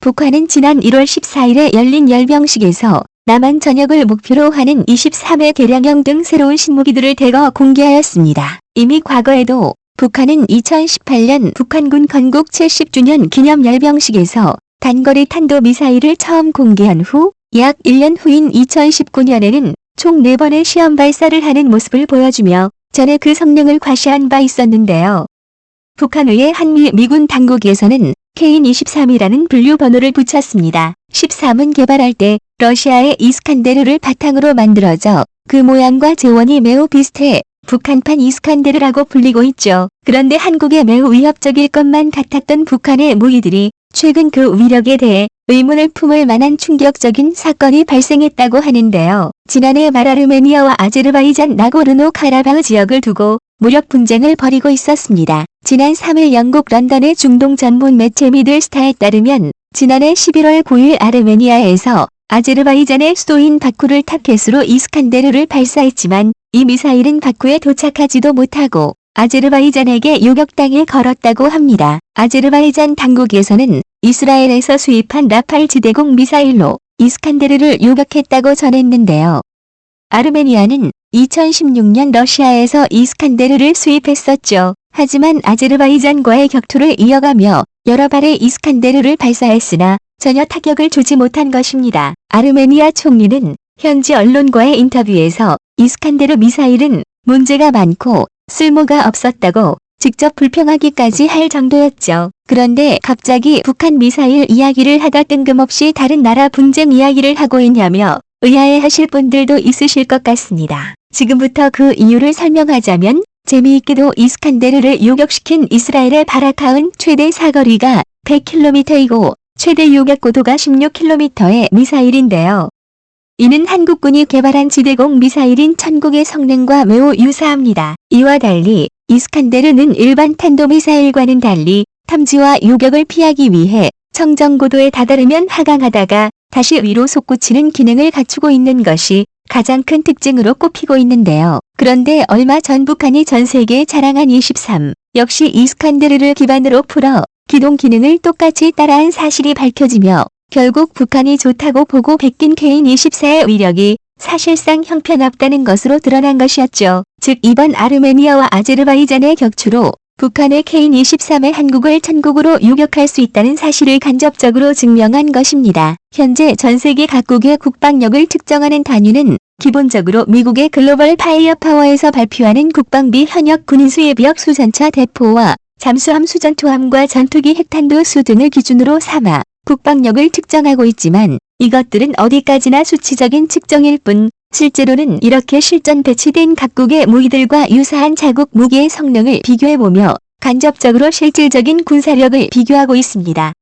북한은 지난 1월 14일에 열린 열병식에서 남한 전역을 목표로 하는 23회 개량형 등 새로운 신무기들을 대거 공개하였습니다. 이미 과거에도 북한은 2018년 북한군 건국 70주년 기념 열병식에서 단거리 탄도미사일을 처음 공개한 후 약 1년 후인 2019년에는 총 4번의 시험 발사를 하는 모습을 보여주며 전에 그 성능을 과시한 바 있었는데요. 북한의 한미 미군 당국에서는 Kn-23이라는 분류 번호를 붙였습니다. 13은 개발할 때 러시아의 이스칸데르를 바탕으로 만들어져 그 모양과 재원이 매우 비슷해 북한판 이스칸데르라고 불리고 있죠. 그런데 한국에 매우 위협적일 것만 같았던 북한의 무기들이 최근 그 위력에 대해 의문을 품을 만한 충격적인 사건이 발생했다고 하는데요. 지난해 말 아르메니아와 아제르바이잔 나고르노카라바흐 지역을 두고 무력 분쟁을 벌이고 있었습니다. 지난 3일 영국 런던의 중동 전문 매체 미들스타에 따르면 지난해 11월 9일 아르메니아에서 아제르바이잔의 수도인 바쿠를 타켓으로 이스칸데르를 발사했지만 이 미사일은 바쿠에 도착하지도 못하고 아제르바이잔에게 요격당해 걸었다고 합니다. 아제르바이잔 당국에서는 이스라엘에서 수입한 라팔 지대공 미사일로 이스칸데르를 요격했다고 전했는데요. 아르메니아는 2016년 러시아에서 이스칸데르를 수입했었죠. 하지만 아제르바이잔과의 격투를 이어가며 여러 발의 이스칸데르를 발사했으나 전혀 타격을 주지 못한 것입니다. 아르메니아 총리는 현지 언론과의 인터뷰에서 이스칸데르 미사일은 문제가 많고 쓸모가 없었다고 직접 불평하기까지 할 정도였죠. 그런데 갑자기 북한 미사일 이야기를 하다 뜬금없이 다른 나라 분쟁 이야기를 하고 있냐며 의아해하실 분들도 있으실 것 같습니다. 지금부터 그 이유를 설명하자면 재미있게도 이스칸데르를 요격시킨 이스라엘의 바라카은 최대 사거리가 100km이고 최대 요격 고도가 16km의 미사일인데요. 이는 한국군이 개발한 지대공 미사일인 천국의 성능과 매우 유사합니다. 이와 달리 이스칸데르는 일반 탄도미사일과는 달리 탐지와 요격을 피하기 위해 청정고도에 다다르면 하강하다가 다시 위로 솟구치는 기능을 갖추고 있는 것이 가장 큰 특징으로 꼽히고 있는데요. 그런데 얼마 전 북한이 전 세계에 자랑한 23 역시 이스칸데르를 기반으로 풀어 기동 기능을 똑같이 따라한 사실이 밝혀지며 결국 북한이 좋다고 보고 베낀 Kn-24의 위력이 사실상 형편없다는 것으로 드러난 것이었죠. 즉 이번 아르메니아와 아제르바이잔의 격추로 북한의 Kn-23의 한국을 천국으로 요격할 수 있다는 사실을 간접적으로 증명한 것입니다. 현재 전 세계 각국의 국방력을 측정하는 단위는 기본적으로 미국의 글로벌 파이어 파워에서 발표하는 국방비 현역 군인 수예비역 수전차 대포와 잠수함 수전투함과 전투기 핵탄두 수 등을 기준으로 삼아 국방력을 측정하고 있지만 이것들은 어디까지나 수치적인 측정일 뿐 실제로는 이렇게 실전 배치된 각국의 무기들과 유사한 자국 무기의 성능을 비교해보며 간접적으로 실질적인 군사력을 비교하고 있습니다.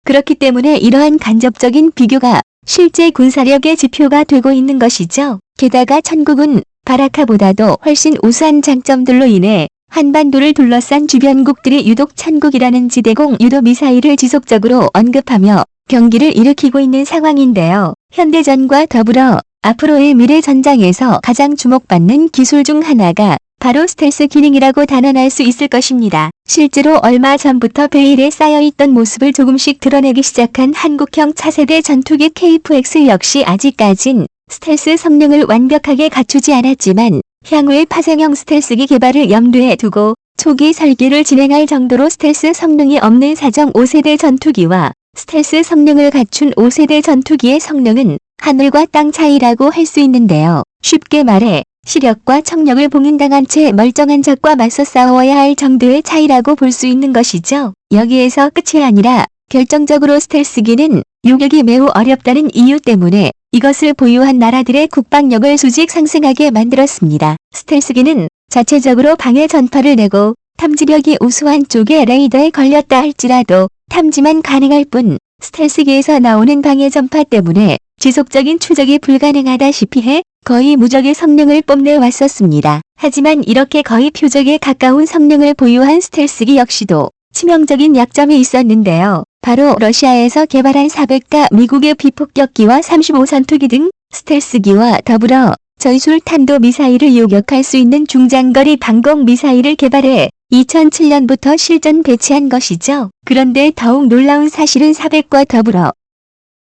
그렇기 때문에 이러한 간접적인 비교가 실제 군사력의 지표가 되고 있는 것이죠. 게다가 천국은 바라카보다도 훨씬 우수한 장점들로 인해 한반도를 둘러싼 주변국들이 유독 천국이라는 지대공 유도 미사일을 지속적으로 언급하며 경기를 일으키고 있는 상황인데요. 현대전과 더불어 앞으로의 미래 전장에서 가장 주목받는 기술 중 하나가 바로 스텔스 기능이라고 단언할 수 있을 것입니다. 실제로 얼마 전부터 베일에 쌓여있던 모습을 조금씩 드러내기 시작한 한국형 차세대 전투기 KF-X 역시 아직까진 스텔스 성능을 완벽하게 갖추지 않았지만 향후의 파생형 스텔스기 개발을 염두에 두고 초기 설계를 진행할 정도로 스텔스 성능이 없는 사정 5세대 전투기와 스텔스 성능을 갖춘 5세대 전투기의 성능은 하늘과 땅 차이라고 할 수 있는데요. 쉽게 말해 시력과 청력을 봉인당한 채 멀쩡한 적과 맞서 싸워야 할 정도의 차이라고 볼 수 있는 것이죠. 여기에서 끝이 아니라 결정적으로 스텔스기는 요격이 매우 어렵다는 이유 때문에 이것을 보유한 나라들의 국방력을 수직 상승하게 만들었습니다. 스텔스기는 자체적으로 방해 전파를 내고 탐지력이 우수한 쪽의 레이더에 걸렸다 할지라도 탐지만 가능할 뿐 스텔스기에서 나오는 방해 전파 때문에 지속적인 추적이 불가능하다시피 해 거의 무적의 성능을 뽐내왔었습니다. 하지만 이렇게 거의 표적에 가까운 성능을 보유한 스텔스기 역시도 치명적인 약점이 있었는데요. 바로 러시아에서 개발한 400가 미국의 비폭격기와 35 전투기 등 스텔스기와 더불어 전술 탄도 미사일을 요격할 수 있는 중장거리 방공 미사일을 개발해 2007년부터 실전 배치한 것이죠. 그런데 더욱 놀라운 사실은 400과 더불어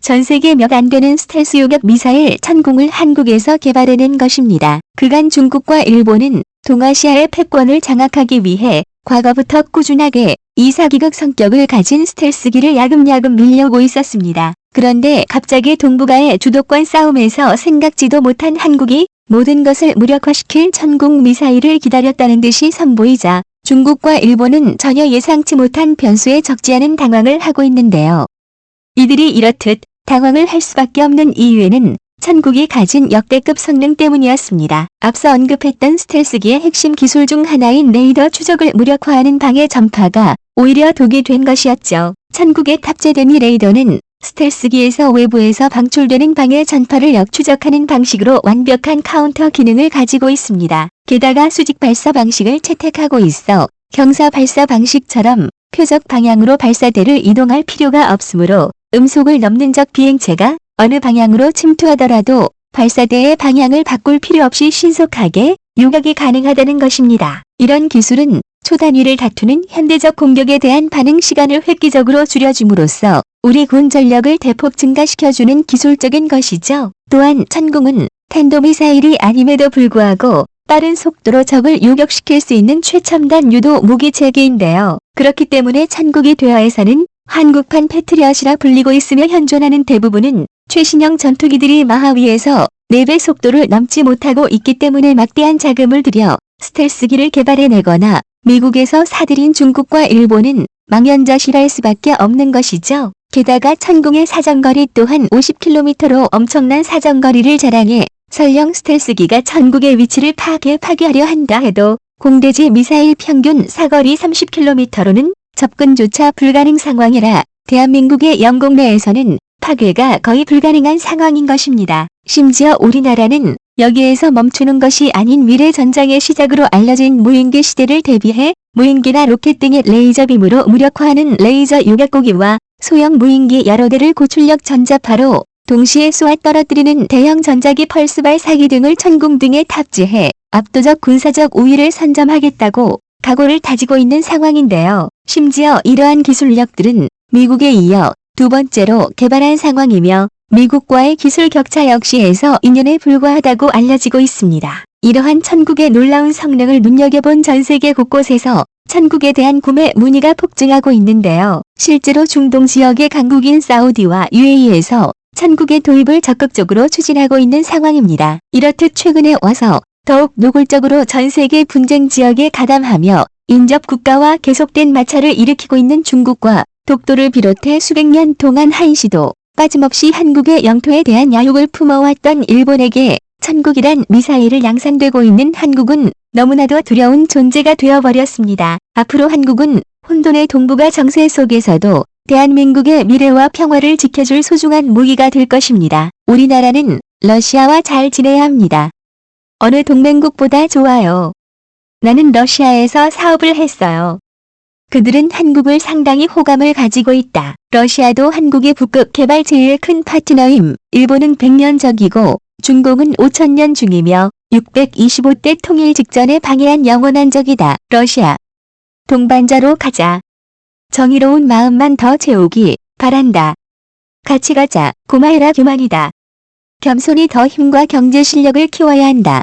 전 세계 몇 안 되는 스텔스 요격 미사일 천궁을 한국에서 개발해낸 것입니다. 그간 중국과 일본은 동아시아의 패권을 장악하기 위해 과거부터 꾸준하게 이사기극 성격을 가진 스텔스기를 야금야금 밀려오고 있었습니다. 그런데 갑자기 동북아의 주도권 싸움에서 생각지도 못한 한국이 모든 것을 무력화시킬 천궁 미사일을 기다렸다는 듯이 선보이자 중국과 일본은 전혀 예상치 못한 변수에 적지 않은 당황을 하고 있는데요. 이들이 이렇듯 당황을 할 수밖에 없는 이유에는 천국이 가진 역대급 성능 때문이었습니다. 앞서 언급했던 스텔스기의 핵심 기술 중 하나인 레이더 추적을 무력화하는 방해 전파가 오히려 독이 된 것이었죠. 천국에 탑재된 이 레이더는 스텔스기에서 외부에서 방출되는 방해 전파를 역추적하는 방식으로 완벽한 카운터 기능을 가지고 있습니다. 게다가 수직 발사 방식을 채택하고 있어 경사 발사 방식처럼 표적 방향으로 발사대를 이동할 필요가 없으므로 음속을 넘는 적 비행체가 어느 방향으로 침투하더라도 발사대의 방향을 바꿀 필요 없이 신속하게 요격이 가능하다는 것입니다. 이런 기술은 초단위를 다투는 현대적 공격에 대한 반응 시간을 획기적으로 줄여줌으로써 우리 군 전력을 대폭 증가시켜주는 기술적인 것이죠. 또한 천궁은 탄도미사일이 아님에도 불구하고 빠른 속도로 적을 요격시킬 수 있는 최첨단 유도 무기 체계인데요. 그렇기 때문에 천국이 대화에서는 한국판 패트리엇이라 불리고 있으며 현존하는 대부분은 최신형 전투기들이 마하 위에서 4배 속도를 넘지 못하고 있기 때문에 막대한 자금을 들여 스텔스기를 개발해내거나 미국에서 사들인 중국과 일본은 망연자실할 수밖에 없는 것이죠. 게다가 천궁의 사정거리 또한 50km로 엄청난 사정거리를 자랑해 설령 스텔스기가 천국의 위치를 파괴하려 한다 해도 공대지 미사일 평균 사거리 30km로는 접근조차 불가능 상황이라 대한민국의 영공 내에서는 파괴가 거의 불가능한 상황인 것입니다. 심지어 우리나라는 여기에서 멈추는 것이 아닌 미래 전장의 시작으로 알려진 무인기 시대를 대비해 무인기나 로켓 등의 레이저빔으로 무력화하는 레이저 요격고기와 소형 무인기 여러 대를 고출력 전자파로 동시에 쏘아 떨어뜨리는 대형 전자기 펄스 발사기 등을 천궁 등에 탑재해 압도적 군사적 우위를 선점하겠다고 각오를 다지고 있는 상황인데요. 심지어 이러한 기술력들은 미국에 이어 두 번째로 개발한 상황이며 미국과의 기술 격차 역시에서 2년에 불과하다고 알려지고 있습니다. 이러한 천국의 놀라운 성능을 눈여겨본 전 세계 곳곳에서 천국에 대한 구매 문의가 폭증하고 있는데요. 실제로 중동 지역의 강국인 사우디와 UAE에서 천국의 도입을 적극적으로 추진하고 있는 상황입니다. 이렇듯 최근에 와서 더욱 노골적으로 전 세계 분쟁 지역에 가담하며 인접 국가와 계속된 마찰을 일으키고 있는 중국과 독도를 비롯해 수백 년 동안 한시도 빠짐없이 한국의 영토에 대한 야욕을 품어왔던 일본에게 천국이란 미사일을 양산되고 있는 한국은 너무나도 두려운 존재가 되어버렸습니다. 앞으로 한국은 혼돈의 동북아 정세 속에서도 대한민국의 미래와 평화를 지켜줄 소중한 무기가 될 것입니다. 우리나라는 러시아와 잘 지내야 합니다. 어느 동맹국보다 좋아요. 나는 러시아에서 사업을 했어요. 그들은 한국을 상당히 호감을 가지고 있다. 러시아도 한국의 북극 개발 제일 큰 파트너임. 일본은 100년 적이고 중공은 5000년 중이며 625대 통일 직전에 방해한 영원한 적이다. 러시아. 동반자로 가자. 정의로운 마음만 더 채우기 바란다. 같이 가자. 고마해라 교만이다. 겸손히 더 힘과 경제 실력을 키워야 한다.